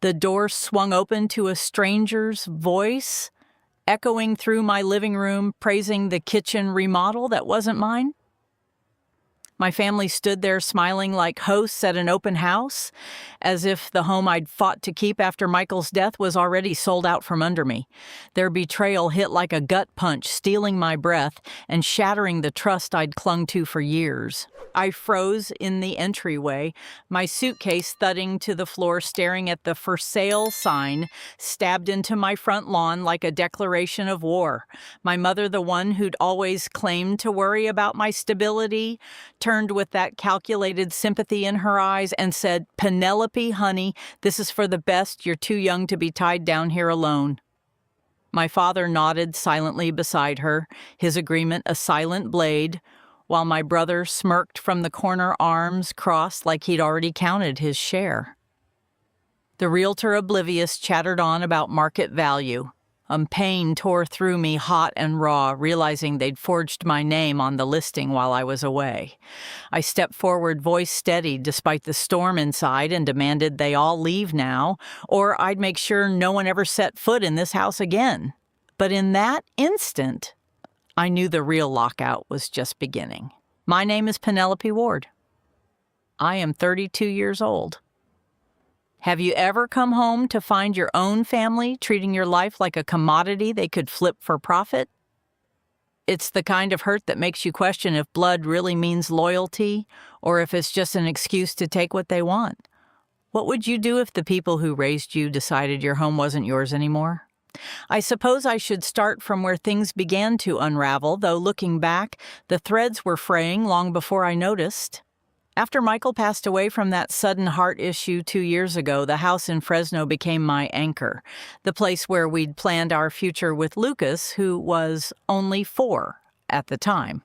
The door swung open to a stranger's voice, echoing through my living room, praising the kitchen remodel that wasn't mine. My family stood there smiling like hosts at an open house, as if the home I'd fought to keep after Michael's death was already sold out from under me. Their betrayal hit like a gut punch, stealing my breath and shattering the trust I'd clung to for years. I froze in the entryway, my suitcase thudding to the floor, staring at the for sale sign stabbed into my front lawn like a declaration of war. My mother, the one who'd always claimed to worry about my stability, turned with that calculated sympathy in her eyes and said, "Penelope, honey, this is for the best. You're too young to be tied down here alone." My father nodded silently beside her, his agreement a silent blade, while my brother smirked from the corner, arms crossed like he'd already counted his share. The realtor, oblivious, chattered on about market value. Pain tore through me hot and raw, realizing they'd forged my name on the listing while I was away. I stepped forward, voice steady despite the storm inside, and demanded they all leave now, or I'd make sure no one ever set foot in this house again. But in that instant, I knew the real lockout was just beginning. My name is Penelope Ward. I am 32 years old. Have you ever come home to find your own family treating your life like a commodity they could flip for profit? It's the kind of hurt that makes you question if blood really means loyalty or if it's just an excuse to take what they want. What would you do if the people who raised you decided your home wasn't yours anymore? I suppose I should start from where things began to unravel, though looking back, the threads were fraying long before I noticed. After Michael passed away from that sudden heart issue 2 years ago, the house in Fresno became my anchor, the place where we'd planned our future with Lucas, who was only 4 at the time.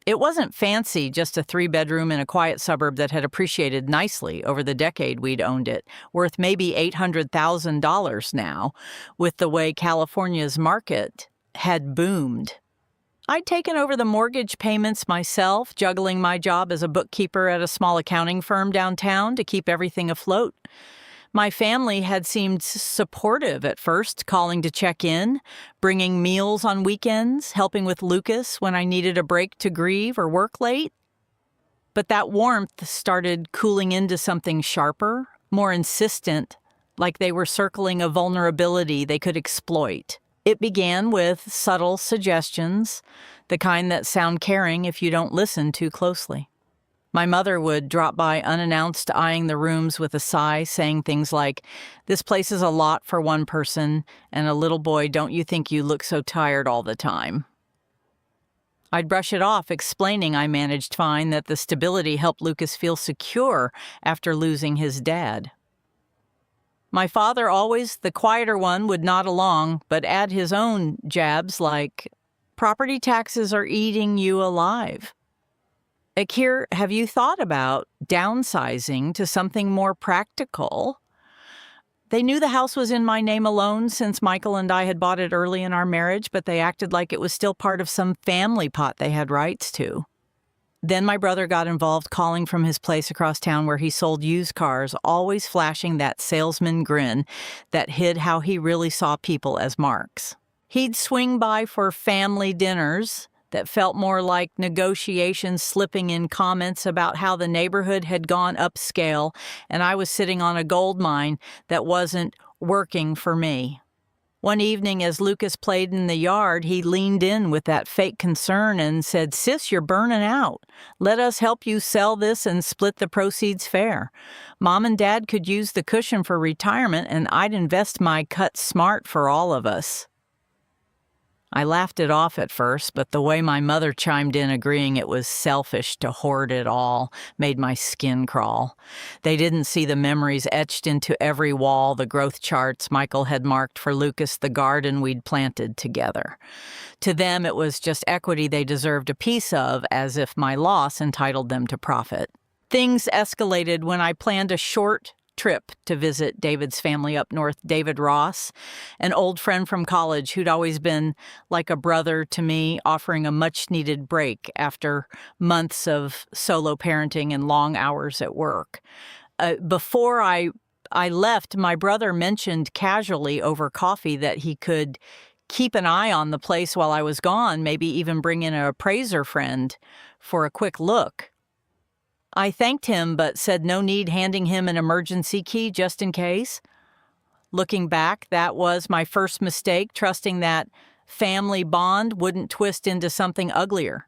It wasn't fancy, just a 3-bedroom in a quiet suburb that had appreciated nicely over the decade we'd owned it, worth maybe $800,000 now, with the way California's market had boomed. I'd taken over the mortgage payments myself, juggling my job as a bookkeeper at a small accounting firm downtown to keep everything afloat. My family had seemed supportive at first, calling to check in, bringing meals on weekends, helping with Lucas when I needed a break to grieve or work late. But that warmth started cooling into something sharper, more insistent, like they were circling a vulnerability they could exploit. It began with subtle suggestions, the kind that sound caring if you don't listen too closely. My mother would drop by unannounced, eyeing the rooms with a sigh, saying things like, "This place is a lot for one person, and a little boy, don't you think you look so tired all the time?" I'd brush it off, explaining I managed fine, that the stability helped Lucas feel secure after losing his dad. My father, always the quieter one, would nod along, but add his own jabs like, "Property taxes are eating you alive. Akir, have you thought about downsizing to something more practical?" They knew the house was in my name alone since Michael and I had bought it early in our marriage, but they acted like it was still part of some family pot they had rights to. Then my brother got involved, calling from his place across town where he sold used cars, always flashing that salesman grin that hid how he really saw people as marks. He'd swing by for family dinners that felt more like negotiations, slipping in comments about how the neighborhood had gone upscale, and I was sitting on a gold mine that wasn't working for me. One evening, as Lucas played in the yard, he leaned in with that fake concern and said, "Sis, you're burning out. Let us help you sell this and split the proceeds fair. Mom and Dad could use the cushion for retirement, and I'd invest my cut smart for all of us." I laughed it off at first, but the way my mother chimed in, agreeing it was selfish to hoard it all, made my skin crawl. They didn't see the memories etched into every wall, the growth charts Michael had marked for Lucas, the garden we'd planted together. To them, it was just equity they deserved a piece of, as if my loss entitled them to profit. Things escalated when I planned a short trip to visit David's family up north. David Ross, an old friend from college who'd always been like a brother to me, offering a much-needed break after months of solo parenting and long hours at work. Before I I left, my brother mentioned casually over coffee that he could keep an eye on the place while I was gone, maybe even bring in an appraiser friend for a quick look. I thanked him but said no need handing him an emergency key just in case. Looking back, that was my first mistake, trusting that family bond wouldn't twist into something uglier.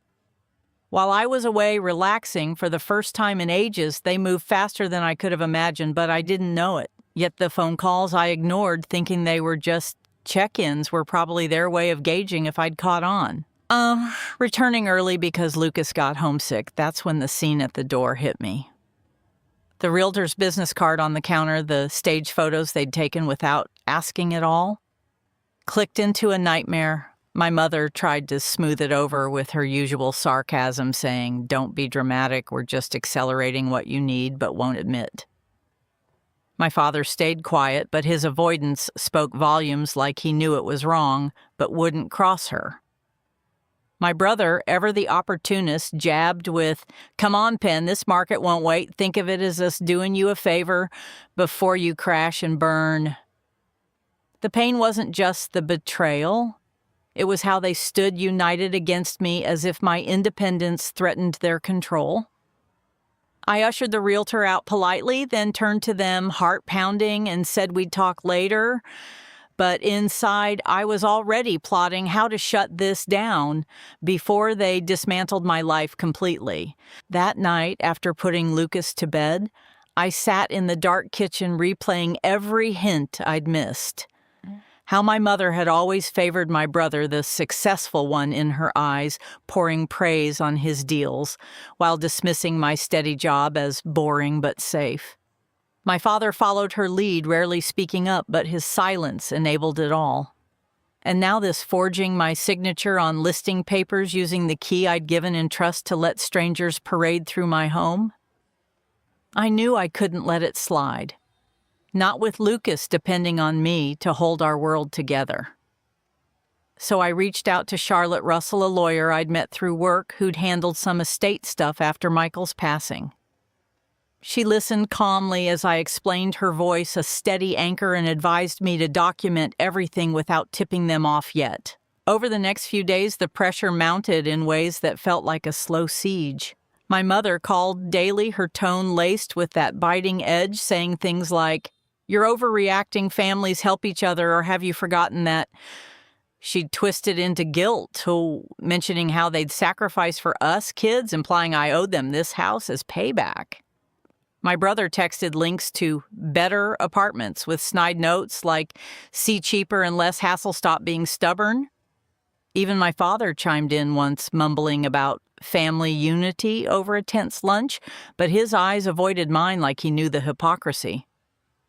While I was away relaxing for the first time in ages, they moved faster than I could have imagined, but I didn't know it. Yet the phone calls I ignored, thinking they were just check-ins, were probably their way of gauging if I'd caught on. Returning early because Lucas got homesick, that's when the scene at the door hit me. The realtor's business card on the counter, the stage photos they'd taken without asking at all, clicked into a nightmare. My mother tried to smooth it over with her usual sarcasm, saying, "Don't be dramatic, we're just accelerating what you need but won't admit." My father stayed quiet, but his avoidance spoke volumes, like he knew it was wrong but wouldn't cross her. My brother, ever the opportunist, jabbed with, "Come on, Pen, this market won't wait. Think of it as us doing you a favor before you crash and burn." The pain wasn't just the betrayal. It was how they stood united against me as if my independence threatened their control. I ushered the realtor out politely, then turned to them, heart pounding, and said we'd talk later. But inside, I was already plotting how to shut this down before they dismantled my life completely. That night, after putting Lucas to bed, I sat in the dark kitchen replaying every hint I'd missed. How my mother had always favored my brother, the successful one in her eyes, pouring praise on his deals, while dismissing my steady job as boring but safe. My father followed her lead, rarely speaking up, but his silence enabled it all. And now this forging my signature on listing papers using the key I'd given in trust to let strangers parade through my home. I knew I couldn't let it slide. Not with Lucas depending on me to hold our world together. So I reached out to Charlotte Russell, a lawyer I'd met through work who'd handled some estate stuff after Michael's passing. She listened calmly as I explained, her voice a steady anchor, and advised me to document everything without tipping them off yet. Over the next few days, the pressure mounted in ways that felt like a slow siege. My mother called daily, her tone laced with that biting edge, saying things like, "You're overreacting, families help each other, or have you forgotten that?" She'd twisted into guilt, mentioning how they'd sacrifice for us kids, implying I owed them this house as payback. My brother texted links to better apartments with snide notes like, "See cheaper and less hassle, stop being stubborn." Even my father chimed in once, mumbling about family unity over a tense lunch, but his eyes avoided mine like he knew the hypocrisy.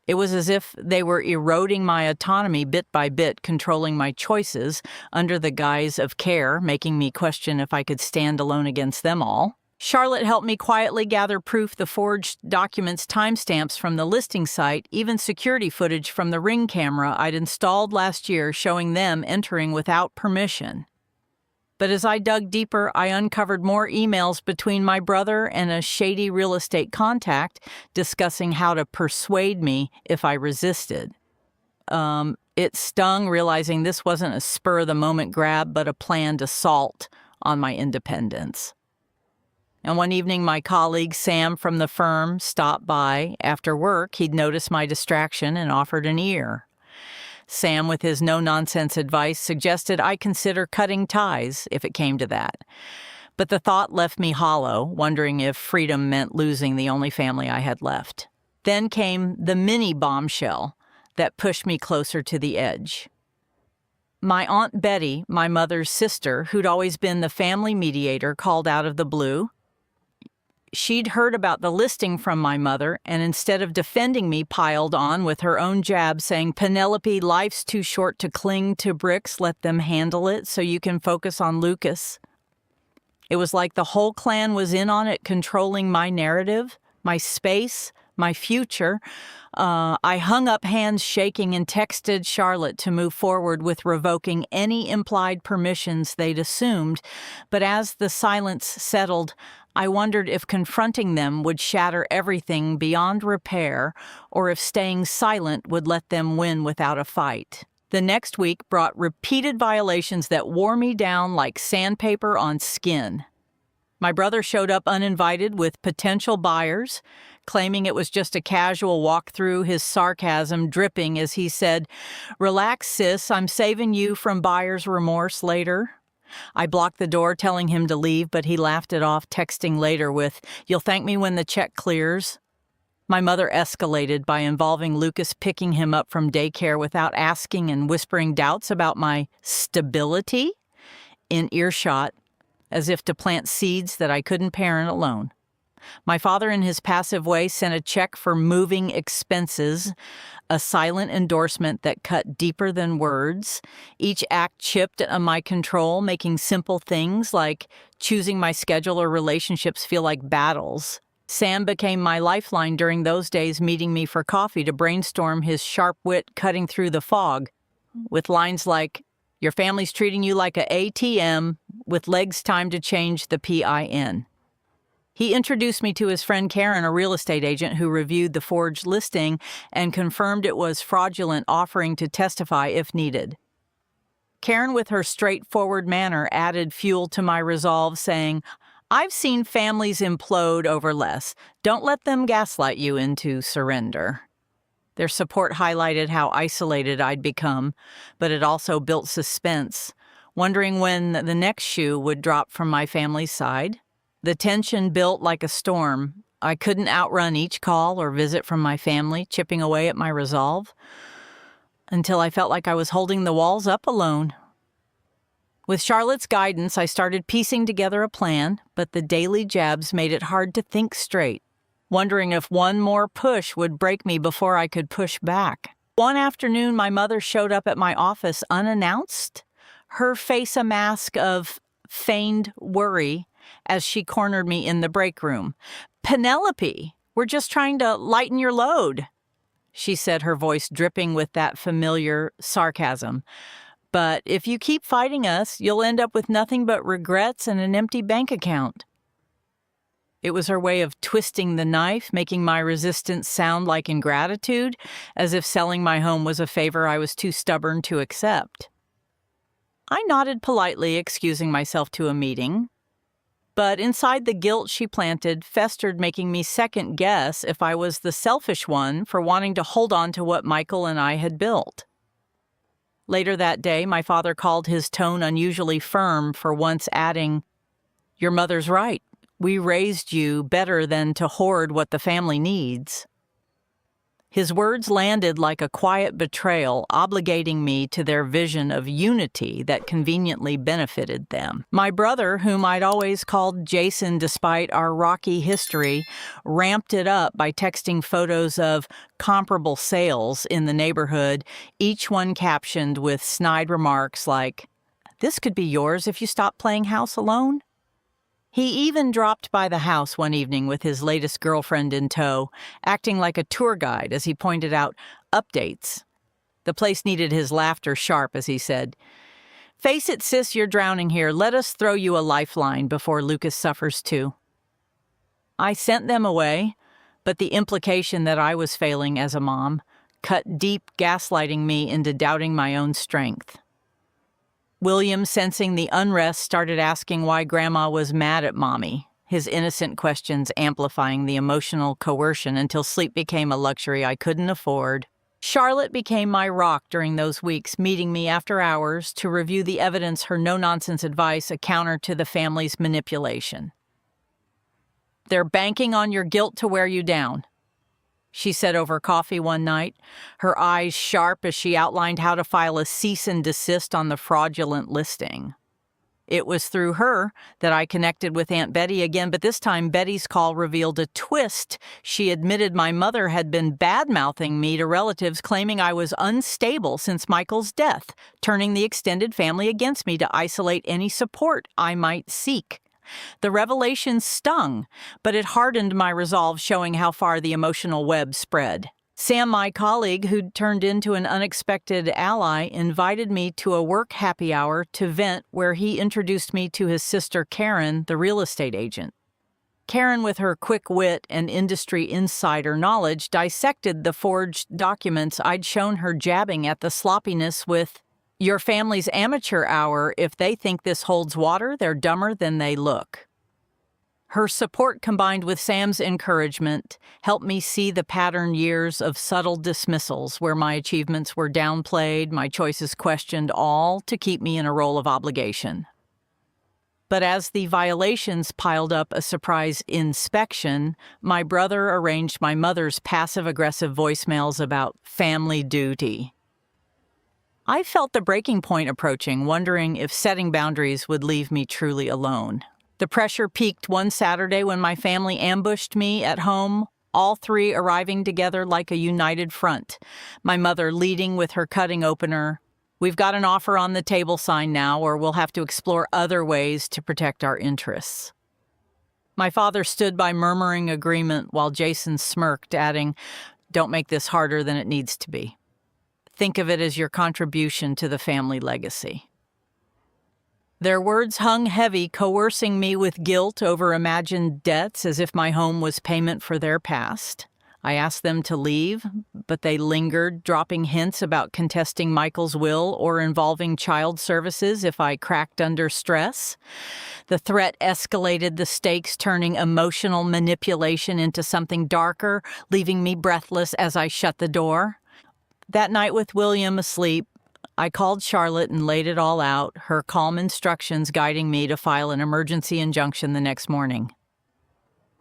It was as if they were eroding my autonomy bit by bit, controlling my choices under the guise of care, making me question if I could stand alone against them all. Charlotte helped me quietly gather proof, the forged documents, timestamps from the listing site, even security footage from the Ring camera I'd installed last year showing them entering without permission. But as I dug deeper, I uncovered more emails between my brother and a shady real estate contact discussing how to persuade me if I resisted. It stung realizing this wasn't a spur-of-the-moment grab, but a planned assault on my independence. And one evening, my colleague, Sam from the firm, stopped by. After work, he'd noticed my distraction and offered an ear. Sam, with his no-nonsense advice, suggested I consider cutting ties if it came to that. But the thought left me hollow, wondering if freedom meant losing the only family I had left. Then came the mini bombshell that pushed me closer to the edge. My Aunt Betty, my mother's sister, who'd always been the family mediator, called out of the blue. She'd heard about the listing from my mother, and instead of defending me, piled on with her own jab, saying, "Penelope, life's too short to cling to bricks. Let them handle it so you can focus on Lucas." It was like the whole clan was in on it, controlling my narrative, my space, my future. I hung up hands shaking and texted Charlotte to move forward with revoking any implied permissions they'd assumed. But as the silence settled, I wondered if confronting them would shatter everything beyond repair, or if staying silent would let them win without a fight. The next week brought repeated violations that wore me down like sandpaper on skin. My brother showed up uninvited with potential buyers, claiming it was just a casual walkthrough, his sarcasm dripping as he said, "Relax, sis, I'm saving you from buyer's remorse later." I blocked the door, telling him to leave, but he laughed it off, texting later with, "You'll thank me when the check clears." My mother escalated by involving Lucas picking him up from daycare without asking and whispering doubts about my stability in earshot, as if to plant seeds that I couldn't parent alone. My father, in his passive way, sent a check for moving expenses, a silent endorsement that cut deeper than words. Each act chipped at my control, making simple things like choosing my schedule or relationships feel like battles. Sam became my lifeline during those days, meeting me for coffee to brainstorm his sharp wit cutting through the fog, with lines like, "Your family's treating you like a ATM, with legs time to change the PIN. He introduced me to his friend Karen, a real estate agent who reviewed the forged listing and confirmed it was fraudulent, offering to testify if needed. Karen, with her straightforward manner, added fuel to my resolve, saying, "I've seen families implode over less. Don't let them gaslight you into surrender." Their support highlighted how isolated I'd become, but it also built suspense, wondering when the next shoe would drop from my family's side. The tension built like a storm. I couldn't outrun each call or visit from my family, chipping away at my resolve, until I felt like I was holding the walls up alone. With Charlotte's guidance, I started piecing together a plan, but the daily jabs made it hard to think straight, wondering if one more push would break me before I could push back. One afternoon, my mother showed up at my office unannounced, her face a mask of feigned worry as she cornered me in the break room. "Penelope, we're just trying to lighten your load," she said, her voice dripping with that familiar sarcasm. "But if you keep fighting us, you'll end up with nothing but regrets and an empty bank account." It was her way of twisting the knife, making my resistance sound like ingratitude, as if selling my home was a favor I was too stubborn to accept. I nodded politely, excusing myself to a meeting. But inside, the guilt she planted festered, making me second-guess if I was the selfish one for wanting to hold on to what Michael and I had built. Later that day, my father called, his tone unusually firm for once, adding, "Your mother's right. We raised you better than to hoard what the family needs." His words landed like a quiet betrayal, obligating me to their vision of unity that conveniently benefited them. My brother, whom I'd always called Jason despite our rocky history, ramped it up by texting photos of comparable sales in the neighborhood, each one captioned with snide remarks like, "This could be yours if you stop playing house alone." He even dropped by the house one evening with his latest girlfriend in tow, acting like a tour guide as he pointed out updates. The place needed his laughter sharp as he said, "Face it, sis, you're drowning here. Let us throw you a lifeline before Lucas suffers too." I sent them away, but the implication that I was failing as a mom cut deep, gaslighting me into doubting my own strength. William, sensing the unrest, started asking why Grandma was mad at Mommy, his innocent questions amplifying the emotional coercion until sleep became a luxury I couldn't afford. Charlotte became my rock during those weeks, meeting me after hours to review the evidence, her no-nonsense advice a counter to the family's manipulation. "They're banking on your guilt to wear you down," she said over coffee one night, her eyes sharp as she outlined how to file a cease and desist on the fraudulent listing. It was through her that I connected with Aunt Betty again, but this time Betty's call revealed a twist. She admitted my mother had been bad-mouthing me to relatives, claiming I was unstable since Michael's death, turning the extended family against me to isolate any support I might seek. The revelation stung, but it hardened my resolve, showing how far the emotional web spread. Sam, my colleague, who'd turned into an unexpected ally, invited me to a work happy hour to vent, where he introduced me to his sister Karen, the real estate agent. Karen, with her quick wit and industry insider knowledge, dissected the forged documents I'd shown her, jabbing at the sloppiness with, "Your family's amateur hour. If they think this holds water, they're dumber than they look." Her support, combined with Sam's encouragement, helped me see the pattern years of subtle dismissals where my achievements were downplayed, my choices questioned, all to keep me in a role of obligation. But as the violations piled up a surprise inspection, my brother arranged my mother's passive-aggressive voicemails about family duty. I felt the breaking point approaching, wondering if setting boundaries would leave me truly alone. The pressure peaked one Saturday when my family ambushed me at home, all three arriving together like a united front. My mother leading with her cutting opener, "We've got an offer on the table sign now, or we'll have to explore other ways to protect our interests." My father stood by, murmuring agreement, while Jason smirked, adding, "Don't make this harder than it needs to be. Think of it as your contribution to the family legacy." Their words hung heavy, coercing me with guilt over imagined debts, as if my home was payment for their past. I asked them to leave, but they lingered, dropping hints about contesting Michael's will or involving child services if I cracked under stress. The threat escalated the stakes, turning emotional manipulation into something darker, leaving me breathless as I shut the door. That night, with William asleep, I called Charlotte and laid it all out, her calm instructions guiding me to file an emergency injunction the next morning.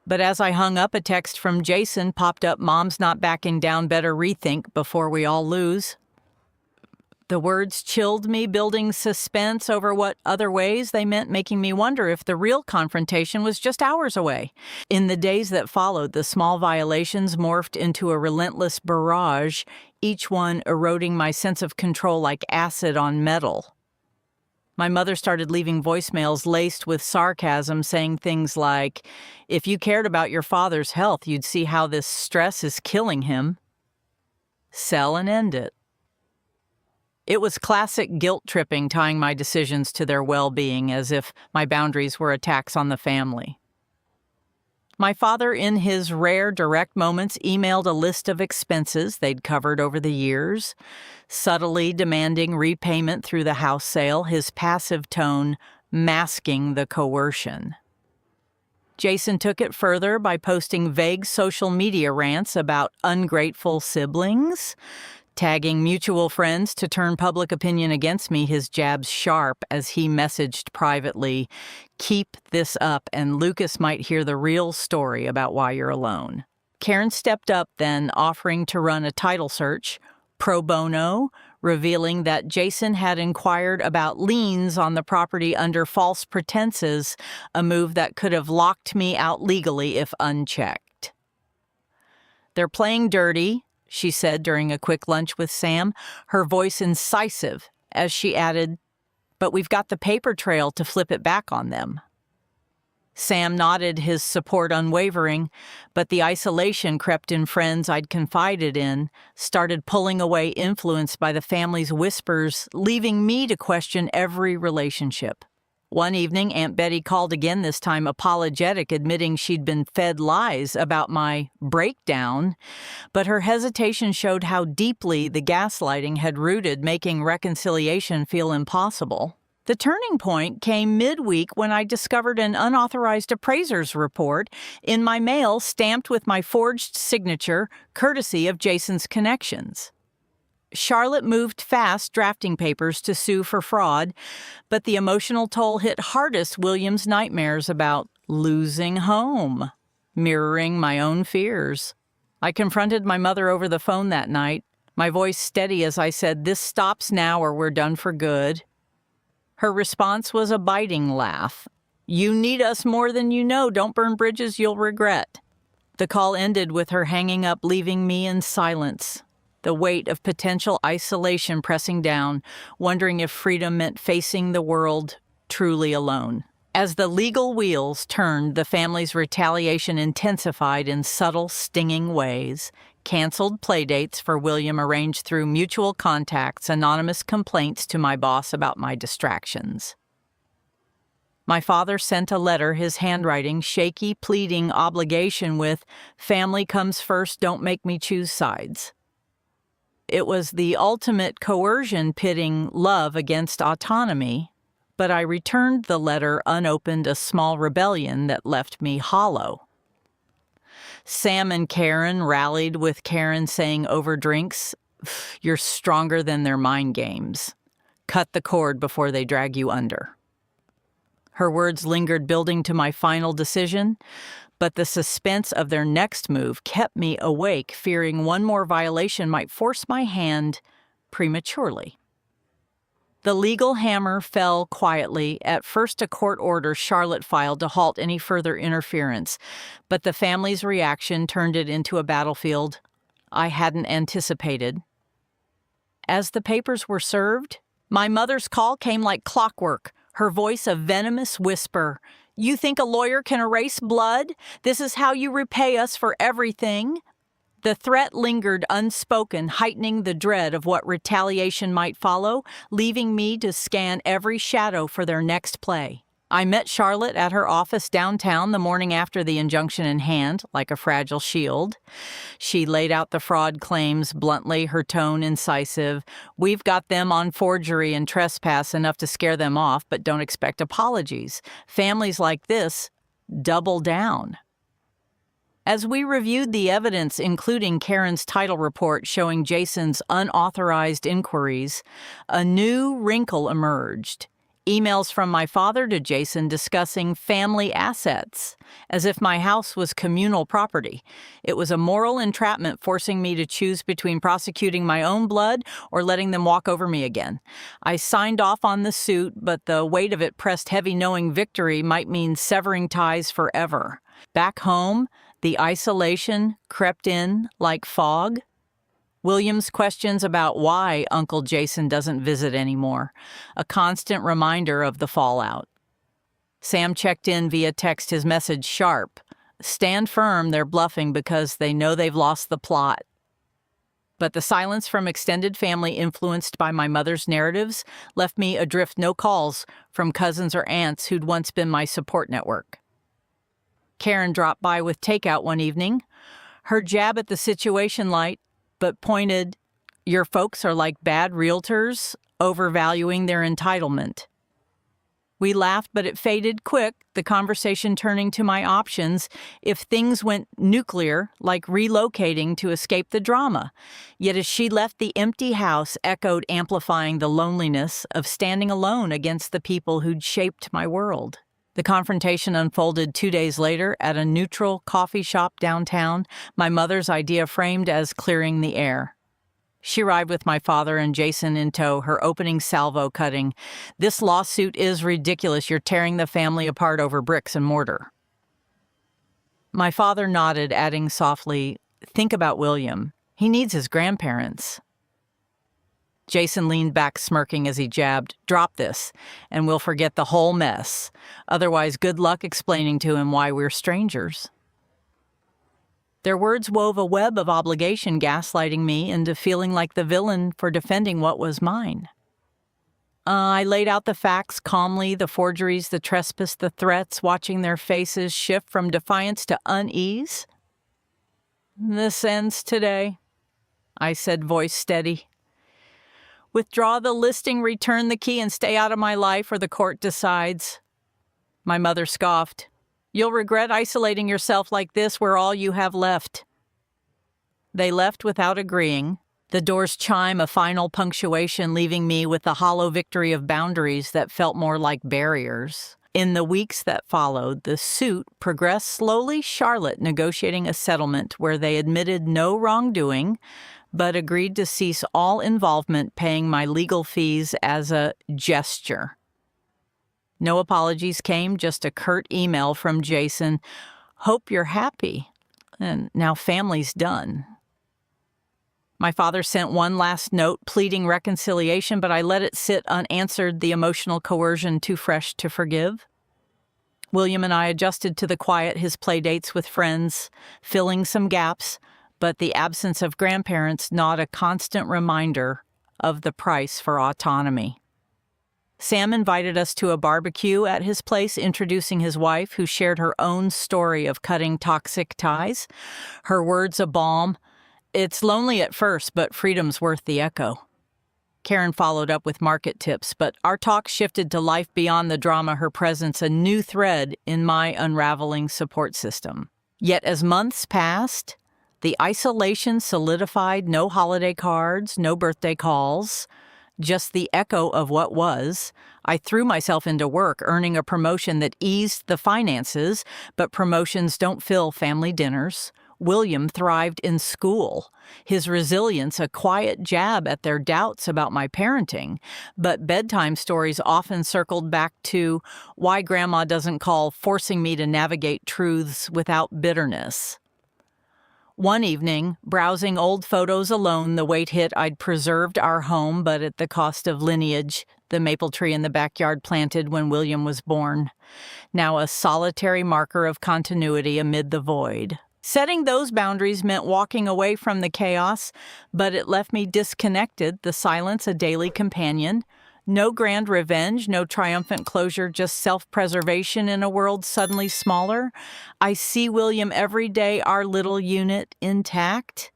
But as I hung up, a text from Jason popped up, "Mom's not backing down, better rethink before we all lose." The words chilled me, building suspense over what other ways they meant, making me wonder if the real confrontation was just hours away. In the days that followed, the small violations morphed into a relentless barrage, each one eroding my sense of control like acid on metal. My mother started leaving voicemails laced with sarcasm, saying things like, "If you cared about your father's health, you'd see how this stress is killing him. Sell and end it." It was classic guilt tripping, tying my decisions to their well-being, as if my boundaries were attacks on the family. My father, in his rare direct moments, emailed a list of expenses they'd covered over the years, subtly demanding repayment through the house sale, his passive tone masking the coercion. Jason took it further by posting vague social media rants about ungrateful siblings, tagging mutual friends to turn public opinion against me, his jabs sharp as he messaged privately, "Keep this up and Lucas might hear the real story about why you're alone." Karen stepped up then, offering to run a title search, pro bono, revealing that Jason had inquired about liens on the property under false pretenses, a move that could have locked me out legally if unchecked. "They're playing dirty," she said during a quick lunch with Sam, her voice incisive as she added, "But we've got the paper trail to flip it back on them." Sam nodded, his support unwavering, but the isolation crept in. Friends I'd confided in started pulling away, influenced by the family's whispers, leaving me to question every relationship. One evening, Aunt Betty called again, this time apologetic, admitting she'd been fed lies about my breakdown, but her hesitation showed how deeply the gaslighting had rooted, making reconciliation feel impossible. The turning point came midweek when I discovered an unauthorized appraiser's report in my mail stamped with my forged signature, courtesy of Jason's connections. Charlotte moved fast, drafting papers to sue for fraud, but the emotional toll hit hardest William's nightmares about losing home, mirroring my own fears. I confronted my mother over the phone that night, my voice steady as I said, "This stops now or we're done for good." Her response was a biting laugh. "You need us more than you know. Don't burn bridges you'll regret." The call ended with her hanging up, leaving me in silence, the weight of potential isolation pressing down, wondering if freedom meant facing the world truly alone. As the legal wheels turned, the family's retaliation intensified in subtle, stinging ways. Canceled playdates for William arranged through mutual contacts, anonymous complaints to my boss about my distractions. My father sent a letter, his handwriting shaky, pleading obligation with, "Family comes first, don't make me choose sides." It was the ultimate coercion pitting love against autonomy, but I returned the letter unopened, a small rebellion that left me hollow. Sam and Karen rallied, with Karen saying over drinks, "You're stronger than their mind games. Cut the cord before they drag you under." Her words lingered, building to my final decision, but the suspense of their next move kept me awake, fearing one more violation might force my hand prematurely. The legal hammer fell quietly. At first, a court order Charlotte filed to halt any further interference, but the family's reaction turned it into a battlefield I hadn't anticipated. As the papers were served, my mother's call came like clockwork, her voice a venomous whisper. "You think a lawyer can erase blood? This is how you repay us for everything." The threat lingered unspoken, heightening the dread of what retaliation might follow, leaving me to scan every shadow for their next play. I met Charlotte at her office downtown the morning after the injunction in hand, like a fragile shield. She laid out the fraud claims bluntly, her tone incisive. "We've got them on forgery and trespass enough to scare them off, but don't expect apologies. Families like this double down." As we reviewed the evidence, including Karen's title report showing Jason's unauthorized inquiries, a new wrinkle emerged. Emails from my father to Jason discussing family assets, as if my house was communal property. It was a moral entrapment, forcing me to choose between prosecuting my own blood or letting them walk over me again. I signed off on the suit, but the weight of it pressed heavy, knowing victory might mean severing ties forever. Back home, the isolation crept in like fog. William's questions about why Uncle Jason doesn't visit anymore, a constant reminder of the fallout. Sam checked in via text, his message sharp. "Stand firm, they're bluffing because they know they've lost the plot." But the silence from extended family influenced by my mother's narratives left me adrift, no calls from cousins or aunts who'd once been my support network. Karen dropped by with takeout one evening, her jab at the situation light, but pointed, "Your folks are like bad realtors, overvaluing their entitlement." We laughed, but it faded quick, the conversation turning to my options if things went nuclear, like relocating to escape the drama. Yet as she left, the empty house echoed, amplifying the loneliness of standing alone against the people who'd shaped my world. The confrontation unfolded 2 days later at a neutral coffee shop downtown, my mother's idea framed as clearing the air. She arrived with my father and Jason in tow, her opening salvo cutting. "This lawsuit is ridiculous. You're tearing the family apart over bricks and mortar." My father nodded, adding softly, "Think about William. He needs his grandparents." Jason leaned back, smirking as he jabbed, "Drop this, and we'll forget the whole mess. Otherwise, good luck explaining to him why we're strangers." Their words wove a web of obligation, gaslighting me into feeling like the villain for defending what was mine. I laid out the facts calmly, the forgeries, the trespass, the threats, watching their faces shift from defiance to unease. "This ends today," I said, voice steady. "Withdraw the listing, return the key, and stay out of my life, or the court decides." My mother scoffed. "You'll regret isolating yourself like this. We're all you have left." They left without agreeing, the door's chime a final punctuation, leaving me with the hollow victory of boundaries that felt more like barriers. In the weeks that followed, the suit progressed slowly, Charlotte negotiating a settlement where they admitted no wrongdoing, but agreed to cease all involvement, paying my legal fees as a gesture. No apologies came, just a curt email from Jason. "Hope you're happy. And now family's done." My father sent one last note pleading reconciliation, but I let it sit unanswered, the emotional coercion too fresh to forgive. William and I adjusted to the quiet, his play dates with friends, filling some gaps, but the absence of grandparents not a constant reminder of the price for autonomy. Sam invited us to a barbecue at his place, introducing his wife, who shared her own story of cutting toxic ties. Her words a balm. It's lonely at first, but freedom's worth the echo. Karen followed up with market tips, but our talk shifted to life beyond the drama, her presence a new thread in my unraveling support system. Yet as months passed, the isolation solidified. No holiday cards, no birthday calls, just the echo of what was. I threw myself into work, earning a promotion that eased the finances, but promotions don't fill family dinners. William thrived in school, his resilience a quiet jab at their doubts about my parenting, but bedtime stories often circled back to why Grandma doesn't call, forcing me to navigate truths without bitterness. One evening, browsing old photos alone, the weight hit. I'd preserved our home, but at the cost of lineage, the maple tree in the backyard planted when William was born, now a solitary marker of continuity amid the void. Setting those boundaries meant walking away from the chaos, but it left me disconnected, the silence a daily companion. No grand revenge, no triumphant closure, just self-preservation in a world suddenly smaller. I see William every day, our little unit intact,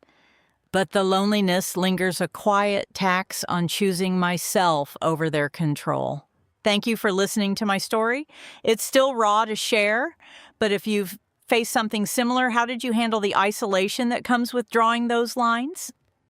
but the loneliness lingers, a quiet tax on choosing myself over their control. Thank you for listening to my story. It's still raw to share, but if you've faced something similar, how did you handle the isolation that comes with drawing those lines?